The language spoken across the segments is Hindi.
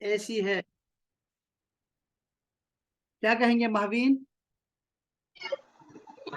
एसी है। क्या कहेंगे महवीन?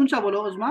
ऊंचा बोलो उस्मा।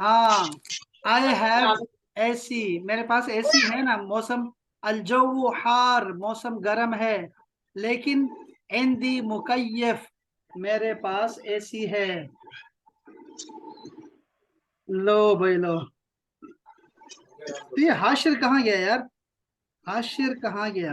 हाँ, आई हैव एसी, मेरे पास एसी है ना। मौसम अलजौ हार, मौसम गर्म है, लेकिन इंदी मुकय्यफ, मेरे पास एसी है। लो भाई लो। तो ये हाशिर कहाँ गया यार? हाशिर कहाँ गया?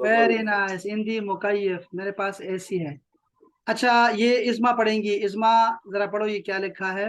वेरी नाइस, इंदी मुकय्यफ, मेरे पास एसी है। अच्छा, ये इस्मा पढ़ेंगी। इस्मा जरा पढ़ो, ये क्या लिखा है?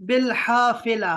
बिलहाफिला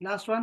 लास्ट वन।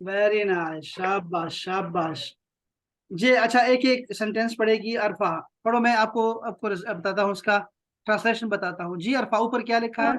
वेरी नाइस, शाबाश शाबाश। जी अच्छा, एक एक सेंटेंस पढ़ेगी अरफा। पढ़ो, मैं आपको आपको बताता हूँ, उसका ट्रांसलेशन बताता हूँ। जी अरफा, ऊपर क्या लिखा है?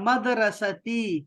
मदरसती।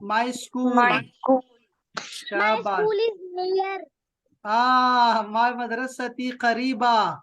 My school. My school. My शाबाश। school is near. माई मदरसती करीबा,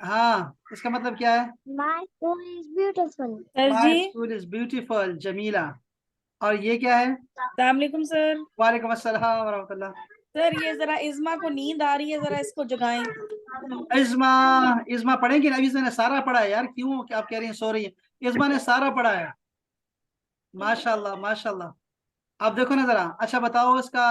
हाँ, इसका मतलब क्या है? My school is beautiful. Sir my जी, स्कूल इज ब्यूटीफुल, जमीला। और ये क्या है? अस्सलाम वालेकुम सर। वालेकुम अस्सलाम वरहमतुल्लाह। सर ये जरा इज़्मा को नींद आ रही है, जरा इसको जगाएं। इज़्मा, इज़्मा पढ़ेंगे ना? अभी ने सारा पढ़ा है यार, क्यों क्या आप कह रही हैं सो रही है? इज़्मा ने सारा पढ़ा है। माशाल्लाह माशाल्लाह। अब देखो ना जरा। अच्छा बताओ, इसका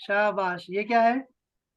शाबाश। ये क्या है?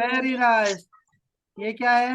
Very nice. ये क्या है?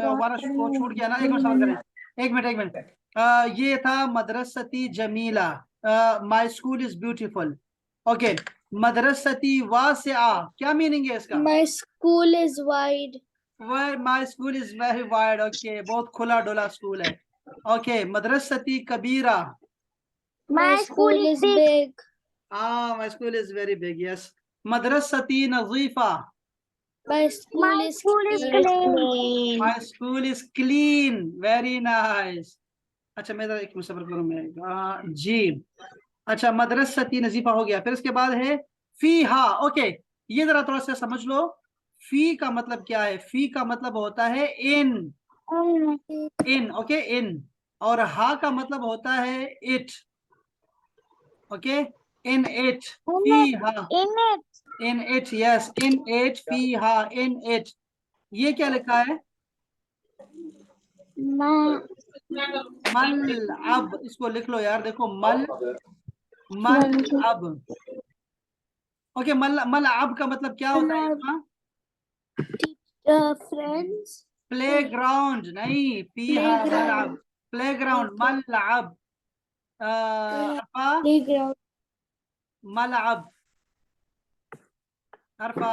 हमारा वो छूट गया ना। एक मिनट सबर करें, एक मिनट एक मिनट। ये था मदरसती जमीला, my school is beautiful. Okay, मदरसती वासिआ, क्या मीनिंग है इसका? My school is wide. My school is very wide. Okay, बहुत खुला डुला स्कूल है। ओके, मदरसती कबीरा। My school is big. My school is very big, yes. मदरसती नजीफा। My school is clean. My school is clean, very nice. अच्छा, मैं जरा एक मुसबर करूँ मैं। जी अच्छा, मदरसती नजीफा हो गया। फिर इसके बाद है फी हा। ओके, ये जरा थोड़ा सा समझ लो। फी का मतलब क्या है? फी का मतलब होता है इन। इन, ओके, इन। और हा का मतलब होता है इट। ओके, इन इट, फी हा, In it. In it, yes, in it, फी हा, इन इट। ये क्या लिखा है? My मल अब, इसको लिख लो यार, देखो मल, मल अब। ओके, मल मल अब का मतलब क्या होता है इसका? friends. प्ले ग्राउंड नहीं, फीहा मलअब, प्ले ग्राउंड, मलअब। अरफा, Playground. मलअब। अरफा,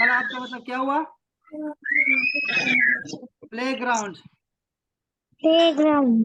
मलअब का मतलब क्या हुआ? Playground. Playground.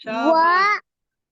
शाबाश।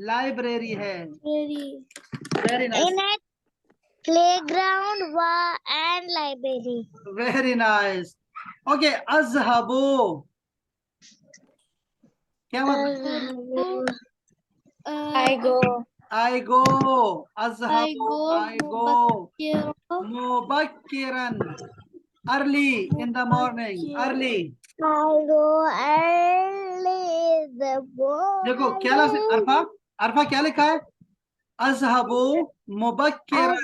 लाइब्रेरी है। Very nice. In it. playground and library. Very nice. Okay, अज़हबू क्या मतलब? I go. आई गो, अज़हबू आई गो मुबक्किरन, early in the morning, early. I go early in the देखो क्या लफ्ज़ है? अरफा, अरफा क्या लिखा है? अज़हबू मुबक्किरन,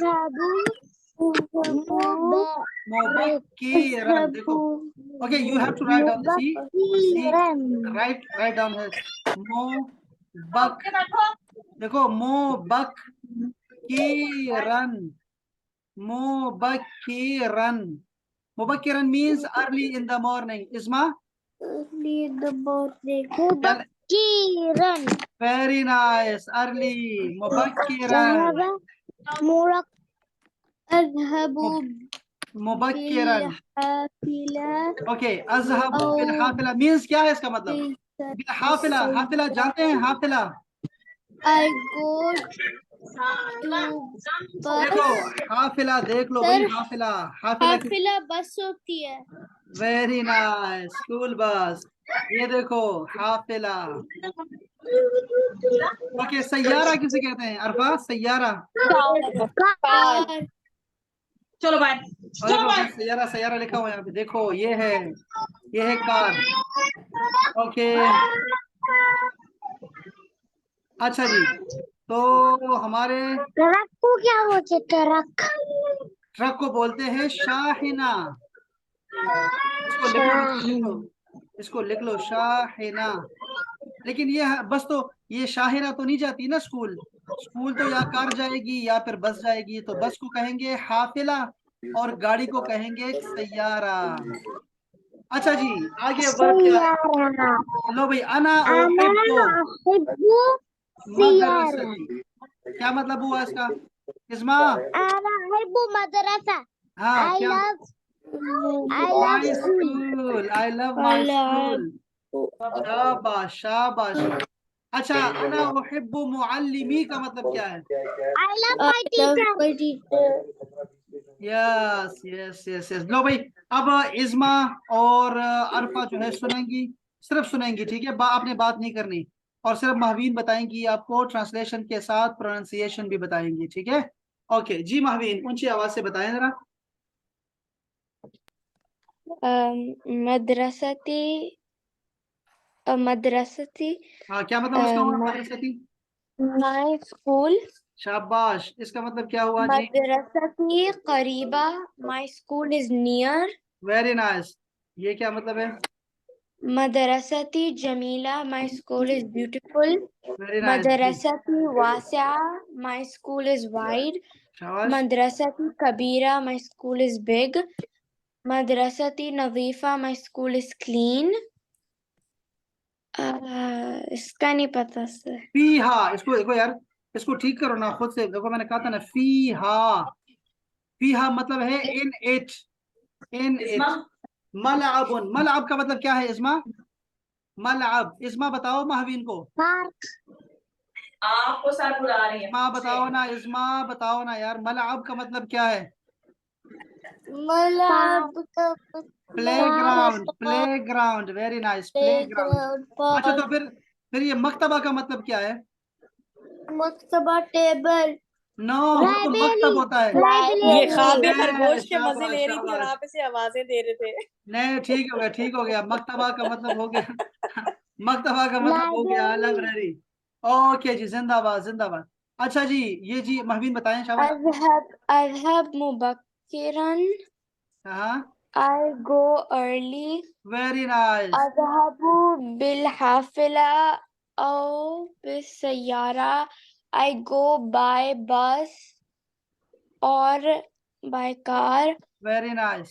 मुबक्किरन। देखो, okay, you have to write down the C, write down here, मुबक, देखो मुबक्किरन, मुबक्किरन, मुबक्किरन means early in the morning. Isma, Early in the morning. Mubakkiran. very nice, early, mubakkiran, Murak. Adhabu mubakkiran। bilhafila. Okay, azhabu bil hafila means क्या है इसका मतलब? bil hafila, hafila जानते हैं? hafila, I go to देखो bus. हाफिला, देख लो Sir, भाई, हाफिला, हाफिला की हाफिला बस होती है। Very nice, school bus. ये देखो हाफिला। ओके, सैयारा किसे कहते हैं? अरफा, सैयारा। कार। चलो बाय। और देखो भाई, सैयारा, सैयारा लिखा हुआ है यहाँ पे, देखो ये है कार। ओके, अच्छा जी, तो हमारे ट्रक को क्या बोलते? ट्रक। ट्रक को बोलते हैं शाहिना। इसको लिख लो, इसको लिख लो शाहिना। लेकिन ये बस, तो ये शाहिना तो नहीं जाती ना स्कूल। स्कूल तो या कार जाएगी या फिर बस जाएगी, तो बस को कहेंगे हाफिला और गाड़ी को कहेंगे सैयारा। अच्छा जी, आगे वर्ब क्या है? लो भाई, अना उहिब्बु मदरसती, क्या मतलब हुआ इसका? इस्मा, मदरसा। हाँ I क्या? love my school. School, I love my school. शाबाश शाबाश। अच्छा, अना उहिब्बु मुअल्लिमी का मतलब क्या है? I love my teacher. Yes yes yes yes. लो भाई, अब इस्मा और अरफा जो है सुनेंगी, सिर्फ सुनेंगी, ठीक है? आपने बात नहीं करनी। और सिर्फ महवीन बताएंगी आपको, ट्रांसलेशन के साथ प्रोनाउंसिएशन भी बताएंगी, ठीक है? ओके जी, महवीन ऊंची आवाज से बताएं जरा। मदरसती। मदरसती। हाँ, क्या मतलब उसका हुआ मदरसती? My school. शाबाश, इसका मतलब क्या हुआ जी? मदरसती करीबा। My school is near. Very nice, ये क्या मतलब है? मदरसती जमीला। My school is beautiful. Very nice जी, मदरसती वासिया। My school is wide. शाबाश। मदरसती कबीरा। My school is big. मदरसती नज़ीफा। My school is clean. इसका नहीं पता सर। फीहा, इसको देखो यार, इसको ठीक करो ना खुद से। देखो मैंने कहा था ना, फीहा, फीहा मतलब है इन इट, इन इट। मलअबुन, मलअब का मतलब क्या है इस्मा? मलअब, इस्मा बताओ महवीन को। पार्क। आपको सर बुला रही है। इस्मा बताओ ना, इस्मा बताओ ना यार, मलअब का मतलब क्या है? मलब का playground, playground, very nice, playground. अच्छा, तो फिर ये मक्तबा का मतलब क्या है? मक्तबा टेबल। नो, वो तो मक्तब होता है। ये ख्वाब में खरगोश के मजे शाबाश ले रही थी और शाबाश। आप इसे आवाजें दे रहे थे। नहीं, ठीक हो गया, ठीक हो गया, मक्तबा का मतलब हो गया मक्तबा का मतलब हो गया लाइब्रेरी। ओके जी, जिंदाबाद जिंदाबाद। अच्छा जी, ये जी महवीन बताएं, शाबाश। अज़हब अज़हब मुबक्किरन। हाँ, I go early. Very nice, अज़हबु बिलहाफिला औ बिस्सयारा। I go by bus or by car. Very nice.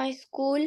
my school.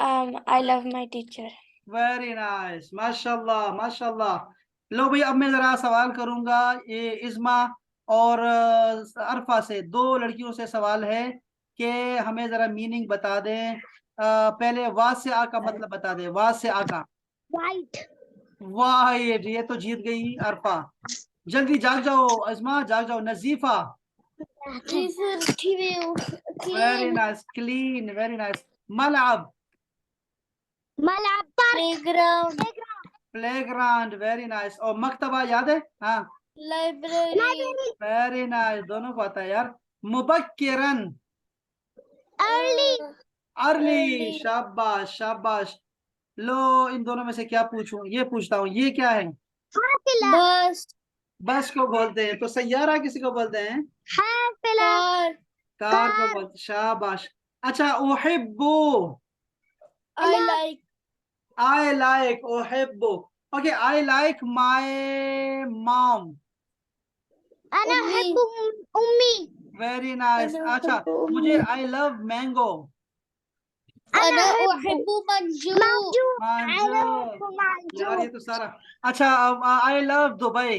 I love my teacher. Very nice, माशाल्लाह माशाल्लाह। लो भाई, अब मैं जरा सवाल करूंगा ये इस्मा और अरफा से, दो लड़कियों से सवाल है कि हमें जरा मीनिंग बता दें। पहले वास्या का मतलब बता दें, वास्या का। White. वाह, ये तो जीत गई अरफा। जल्दी जाग जाओ अजमा, जाग जाओ। नजीफा, जी sir, very nice. Clean, very nice. मलअब, मलअब, प्लेग्राउंड, प्लेग्राउंड, वेरी नाइस। और मकतबा याद है? हाँ, लाइब्रेरी, वेरी नाइस, दोनों को आता है यार। मुबक्किरन, अर्ली, अर्ली, शाबाश शाबाश। लो, इन दोनों में से क्या पूछूं? ये पूछता हूँ, ये क्या है? बस, बस को बोलते हैं। तो सैयारा किसी को बोलते हैं? कार, कार को बोलते। शाबाश। अच्छा, उहिब्बु, आई लाइक, आई लाइक, उहिब्बु। Okay, I like my mom. अना अहब्बु उम्मी, वेरी नाइस। अच्छा, मुझे आई लव मैंगो। अना अहब्बु मंजू, मांजो, यार ये तो सारा। अच्छा, आई लव दुबई।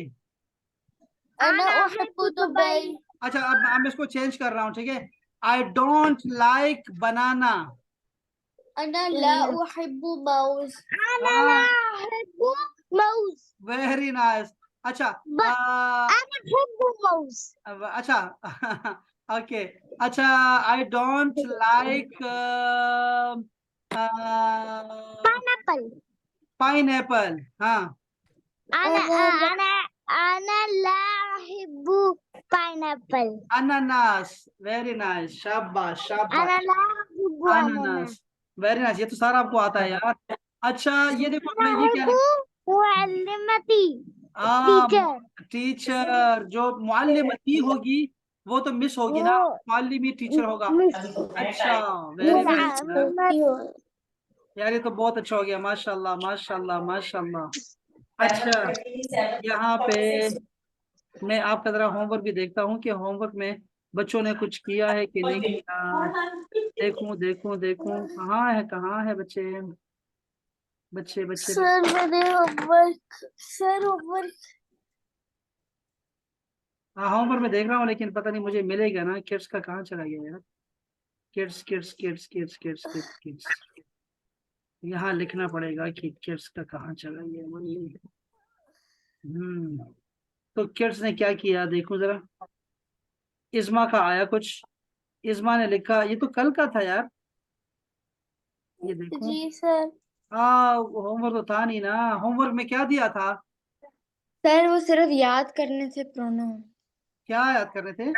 अना अहब्बु दुबई, अच्छा, अब मैं इसको चेंज कर रहा हूँ, ठीक है। आई डोंट लाइक बनाना। अना ला अहब्बु माउस, अना ला अहब्बु माउस, वेरी नाइस। अच्छा, अना अहब्बु माउस, अच्छा, ओके। अच्छा, I don't like pineapple, pineapple. हाँ, अना ला अहब्बु पाइनएप्पल, अनानास, वेरी नाइस, शाबाश अना शाबाश। ला अहब्बु अनानास, अनानास, वेरी नाइस, ये तो सारा आपको आता है यार। अच्छा, ये देखो, अना हमने ये क्या अहब्बु मुअल्लिमती, आ, टीचर, टीचर। जो मुअल्लिमती होगी वो तो मिस होगी ना, वो मुअल्लिमी टीचर होगा। अच्छा, वेरी नाइस यार। मुअल्लिमती, यार ये तो बहुत अच्छा हो गया, माशाल्लाह माशाल्लाह माशाल्लाह। अच्छा, यहाँ पे मैं आपका जरा होमवर्क भी देखता हूँ कि होमवर्क में बच्चों ने कुछ किया है कि नहीं किया। देखूं देखूं देखूं, कहाँ है बच्चे, बच्चे बच्चे बच्चे। सर मैंने होमवर्क, सर होमवर्क, हाँ, होमवर्क में देख रहा हूँ, लेकिन पता नहीं मुझे मिलेगा ना। किड्स का कहाँ चला गया यार? Kids kids kids kids kids kids kids, यहाँ लिखना पड़ेगा कि किड्स का कहाँ चला गया वही। तो किड्स ने क्या किया, देखो जरा। इस्मा का आया कुछ। इस्मा ने लिखा, ये तो कल का था यार, ये देखो। जी सर, हाँ, होमवर्क तो था नहीं ना। होमवर्क में क्या दिया था? सर वो सिर्फ याद करने थे प्रोनाउन, क्या याद कर रहे थे?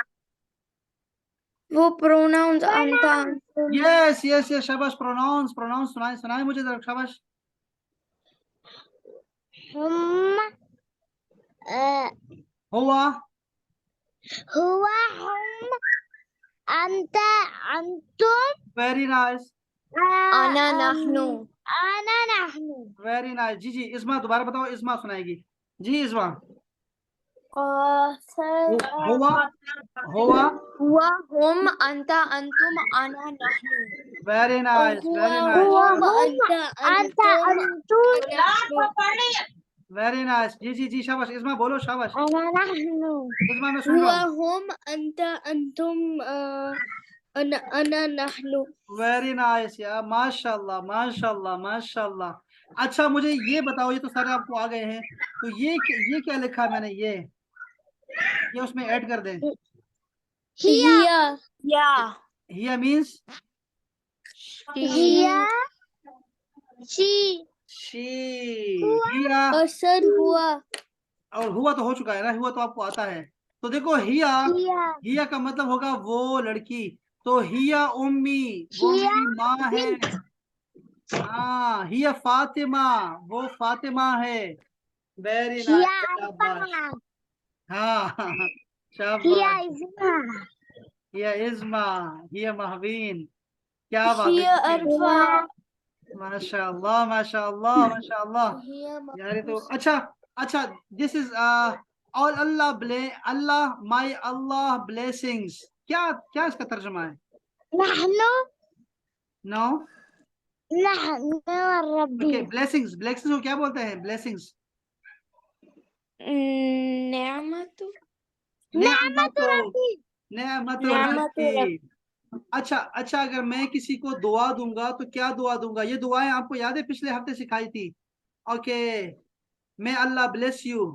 वो प्रोनाउंस अंता, यस यस यस, शाबाश। प्रोनाउंस, प्रोनाउंस सुनाए सुनाए मुझे जरा, शाबाश। हम, हुआ, हुआ, हम, अंता, अंतुम, वेरी नाइस, अना नहनु, अना नहनु, वेरी नाइस। जी जी, इस्मा दोबारा बताओ, इस्मा सुनाएगी। जी इस्मा। सर हुआ, हुआ, हुआ, हम, अंता, अंतुम, अना नहनु, वेरी नाइस वेरी नाइस, हुआ, हम, अंता, अंतुम, वेरी नाइस। जी जी जी, शाबाश। इस्मा बोलो, शाबाश। अना नहनु, इस्मा मैं सुन रहा हूँ। हम, अंता, अंतुम, अना नहनु, वेरी नाइस यार, माशाल्लाह माशाल्लाह माशाल्लाह। अच्छा, मुझे ये बताओ, ये तो सारे आपको आ गए हैं, तो ये क्या लिखा है मैंने? ये उसमें ऐड कर दें। हिया, या, हिया मीन्स हिया, शी, शी। हिया, और सर हुआ, और हुआ तो हो चुका है ना, हुआ तो आपको आता है। तो देखो, हिया, हिया, हिया का मतलब होगा वो लड़की। तो हिया उम्मी, वो हिया, मेरी माँ है। हाँ, हिया फातिमा, वो फातिमा है। वेरी हिया नाइस, शाबाश। अरफा, हाँ, हिया शाबाश। इज़मा, हिया इज्मा, हिया महवीन। क्या बात है, हिया देखिए। अरफा, माशाल्लाह माशाल्लाह माशाल्लाह। हिया यार ये तो महफूज, अच्छा। अच्छा, this is all Allah Allah my Allah blessings. क्या क्या इसका तर्जुमा है? नहनु, नो। नहनु रब्बी, ओके, ब्लेसिंग्स, ब्लेसिंग्स को क्या बोलते हैं? ब्लेसिंग्स, नेमतु, नेमतु नेमतो, रब्बी, नेमतो नेमतु रब्बी। रब्बी, अच्छा अच्छा, अगर मैं किसी को दुआ दूंगा तो क्या दुआ दूंगा? ये दुआएं आपको याद है, पिछले हफ्ते सिखाई थी। Okay, may Allah bless you,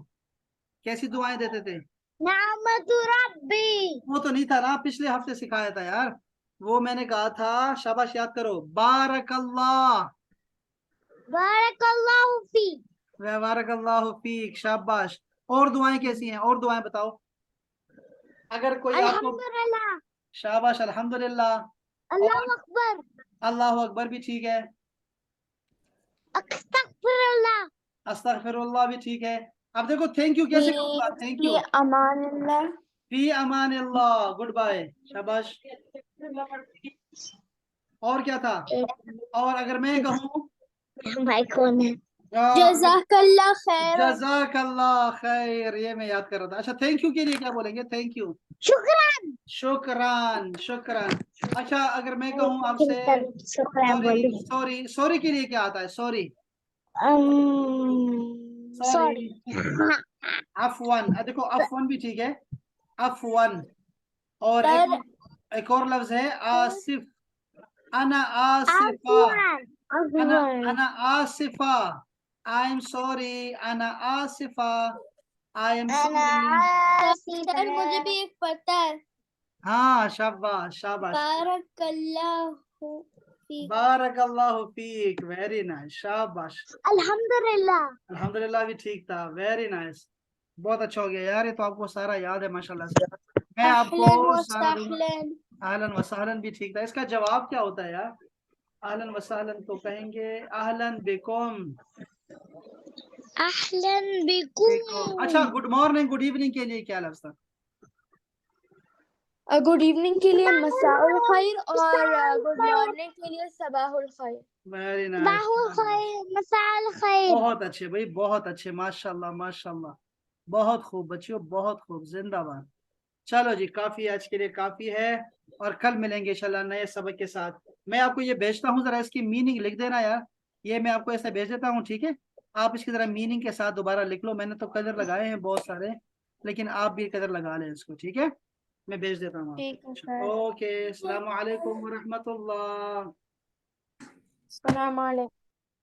कैसी दुआएं देते थे? नामतु रब्बी। वो तो नहीं था ना, पिछले हफ्ते सिखाया था यार। वो मैंने कहा था, शाबाश याद करो, बारकल्लाह, बारकल्लाहु फीक। बारकल्लाहु फीक, शाबाश। और दुआएं कैसी हैं, और दुआएं बताओ अगर कोई आपको। अल्हम्दुलिल्लाह। शाबाश, अल्हम्दुलिल्लाह। और अल्लाहु अकबर। अल्लाह अकबर भी ठीक है। अस्तगफिरुल्लाह। अस्तगफिरुल्लाह भी ठीक है। अब देखो थैंक यू कैसे कहूंगा, थैंक फी यू। अमानिल्लाह। फी अमान अल्लाह, गुड बाय, शाबाश। और क्या था? और अगर मैं कहूँ भाई कौन है? अगर जज़ाकल्लाह खैर। जज़ाकल्लाह खैर, ये मैं याद कर रहा था। अच्छा थैंक यू के लिए क्या बोलेंगे? थैंक यू, शुक्रान। शुक्रान, शुक्रान। अच्छा अगर मैं कहूँ आपसे शुक्रान सॉरी, बोली। सॉरी, सॉरी के लिए क्या आता है? Sorry, sorry. सॉरी, अफवन। देखो अफवन भी ठीक है, अफवन। और सर। एक और लफ्ज है आसिफ, अना आसिफा, अफवान। अना अफवान। अना आसिफा, आई एम सॉरी, अना Asifa, I am sorry. Sir मुझे भी एक पता है। हाँ शाबाश, शाबाश। बारकल्लाहु फीक। बारकल्लाहु फीक, वेरी नाइस, शाबाश। अल्हम्दुलिल्लाह। अल्हम्दुलिल्लाह भी ठीक था, वेरी नाइस। बहुत अच्छा हो गया यार, ये तो आपको सारा याद है माशाल्लाह से। मैं आपको अहलन व सारा दूंगा। सहलन। आहलन व सहलन भी ठीक था। इसका जवाब क्या होता है यार? आहलन व सहलन तो कहेंगे आहलन बिकुम, अहलन बिकुम। अच्छा बिकुम। गुड मॉर्निंग, गुड इवनिंग के लिए क्या लफ्ज था? गुड इवनिंग के लिए मसाउल खैर और गुड मॉर्निंग के लिए सबाहुल खैर। वेरी नाइस, मसाल खैर। बहुत अच्छे भाई, बहुत अच्छे, माशाल्लाह, माशाल्लाह। बहुत खूब बच्चियों, बहुत खूब, जिंदाबाद। चलो जी, काफी आज के लिए काफी है। और कल मिलेंगे इंशाल्लाह नए सबक के साथ। मैं आपको ये भेजता हूँ, जरा इसकी मीनिंग लिख देना यार। ये मैं आपको ऐसे भेज देता हूँ, ठीक है? आप इसकी जरा मीनिंग के साथ दोबारा लिख लो। मैंने तो कलर लगाए हैं बहुत सारे, लेकिन आप भी कलर लगा लें इसको, ठीक है? मैं भेज देता हूँ ठीक है आपको। सर। ओके, अस्सलाम वालेकुम व रहमतुल्लाह। अस्सलाम वालेकुम।